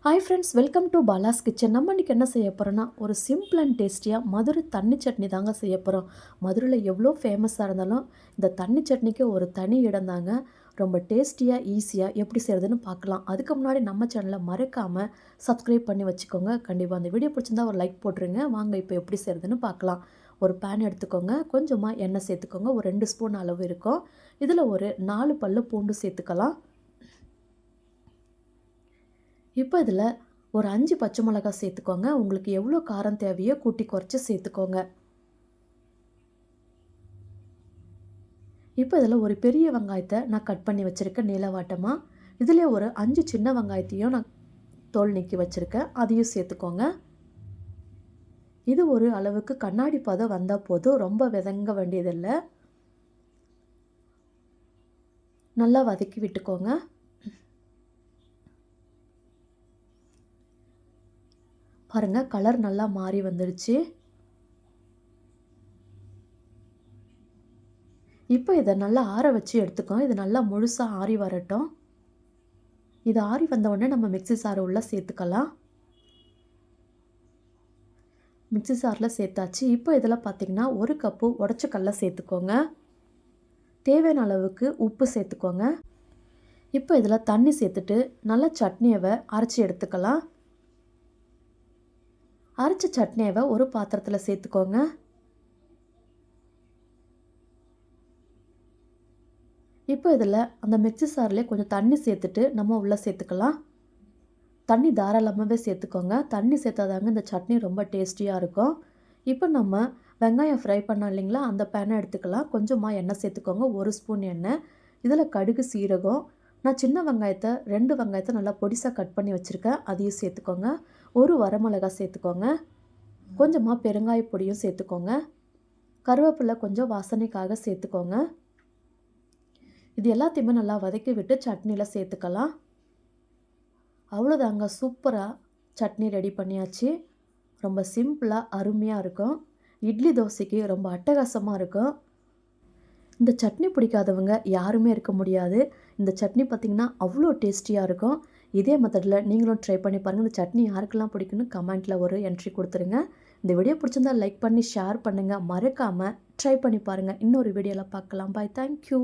Hi friends, welcome to Bala's kitchen. நம்ம இன்றைக்கி என்ன செய்ய போகிறோன்னா, ஒரு சிம்பிள் அண்ட் டேஸ்டியாக மதுரை தண்ணி சட்னி தாங்க செய்ய போகிறோம். மதுரையில் எவ்வளோ ஃபேமஸாக இருந்தாலும் இந்த தண்ணி சட்னிக்கு ஒரு தனி இடம் தாங்க. ரொம்ப டேஸ்டியாக ஈஸியாக எப்படி செய்கிறதுன்னு பார்க்கலாம். அதுக்கு முன்னாடி நம்ம சேனலை மறக்காமல் சப்ஸ்கிரைப் பண்ணி வச்சுக்கோங்க. கண்டிப்பாக அந்த வீடியோ பிடிச்சிருந்தா ஒரு லைக் போட்டுருங்க. வாங்க இப்போ எப்படி செய்கிறதுன்னு பார்க்கலாம். ஒரு பேன் எடுத்துக்கோங்க, கொஞ்சமாக எண்ணெய் சேர்த்துக்கோங்க. ஒரு 2 ஸ்பூன் அளவு இருக்கும். இதில் ஒரு 4 பல்லு பூண்டு சேர்த்துக்கலாம். இப்போ இதில் ஒரு 5 பச்சை மிளகாய் சேர்த்துக்கோங்க. உங்களுக்கு எவ்வளோ காரம் தேவையோ கூட்டி குறைச்சி சேர்த்துக்கோங்க. இப்போ இதில் ஒரு பெரிய வெங்காயத்தை நான் கட் பண்ணி வச்சுருக்கேன் நீளவாட்டமாக. இதில் ஒரு 5 சின்ன வெங்காயத்தையும் நான் தோல் நீக்கி வச்சுருக்கேன், அதையும் சேர்த்துக்கோங்க. இது ஒரு அளவுக்கு கண்ணாடி பதம் வந்தால் போதும், ரொம்ப வதங்க வேண்டியதில்லை. நல்லா வதக்கி விட்டுக்கோங்க. பாருங்கள், கலர் நல்லா மாறி வந்துடுச்சு. இப்போ இதை நல்லா ஆற வச்சு எடுத்துக்கோங்க. இது நல்லா முழுசாக ஆறி வரட்டும். இது ஆறி வந்த உடனே நம்ம மிக்ஸி சாறு உள்ளே சேர்த்துக்கலாம். மிக்ஸி சாரில் சேர்த்தாச்சு. இப்போ இதில் பார்த்திங்கன்னா 1 கப்பு உடச்ச கடலை சேர்த்துக்கோங்க. தேவையான அளவுக்கு உப்பு சேர்த்துக்கோங்க. இப்போ இதில் தண்ணி சேர்த்துட்டு நல்லா சட்னியை அரைச்சி எடுத்துக்கலாம். அரைச்ச சட்னியை ஒரு பாத்திரத்தில் சேர்த்துக்கோங்க. இப்போ இதில் அந்த மிக்ஸி சாரில் கொஞ்சம் தண்ணி சேர்த்துட்டு நம்ம உள்ளே சேர்த்துக்கலாம். தண்ணி தாராளமாகவே சேர்த்துக்கோங்க. தண்ணி சேர்த்தாதாங்க இந்த சட்னி ரொம்ப டேஸ்டியாக இருக்கும். இப்போ நம்ம வெங்காயம் ஃப்ரை பண்ணோம் இல்லைங்களா, அந்த பேனை எடுத்துக்கலாம். கொஞ்சமாக எண்ணெய் சேர்த்துக்கோங்க, 1 ஸ்பூன் எண்ணெய். இதில் கடுகு, சீரகம், நான் சின்ன வெங்காயத்தை 2 வெங்காயத்தை நல்லா பொடிசாக கட் பண்ணி வச்சுருக்கேன், அதையும் சேர்த்துக்கோங்க. ஒரு வரமிளகாய் சேர்த்துக்கோங்க. கொஞ்சமாக பெருங்காய பொடியும் சேர்த்துக்கோங்க. கருவேப்பிலை கொஞ்சம் வாசனைக்காக சேர்த்துக்கோங்க. இது எல்லாத்தையுமே நல்லா வதக்கி விட்டு சட்னியில் சேர்த்துக்கலாம். அவ்வளோதாங்க, சூப்பராக சட்னி ரெடி பண்ணியாச்சு. ரொம்ப சிம்பிளாக அருமையாக இருக்கும். இட்லி தோசைக்கு ரொம்ப அட்டகாசமாக இருக்கும். இந்த சட்னி பிடிக்காதவங்க யாருமே இருக்க முடியாது. இந்த சட்னி பார்த்திங்கன்னா அவ்வளோ டேஸ்டியாக இருக்கும். இதே மெத்தடில் நீங்களும் ட்ரை பண்ணி பாருங்கள். இந்த சட்னி யாருக்கெல்லாம் பிடிக்குன்னு கமெண்ட்டில் ஒரு என்ட்ரி கொடுத்துருங்க. இந்த வீடியோ பிடிச்சிருந்தால் லைக் பண்ணி ஷேர் பண்ணுங்கள். மறக்காமல் ட்ரை பண்ணி பாருங்கள். இன்னொரு வீடியோவில் பார்க்கலாம். பாய், தேங்க்யூ.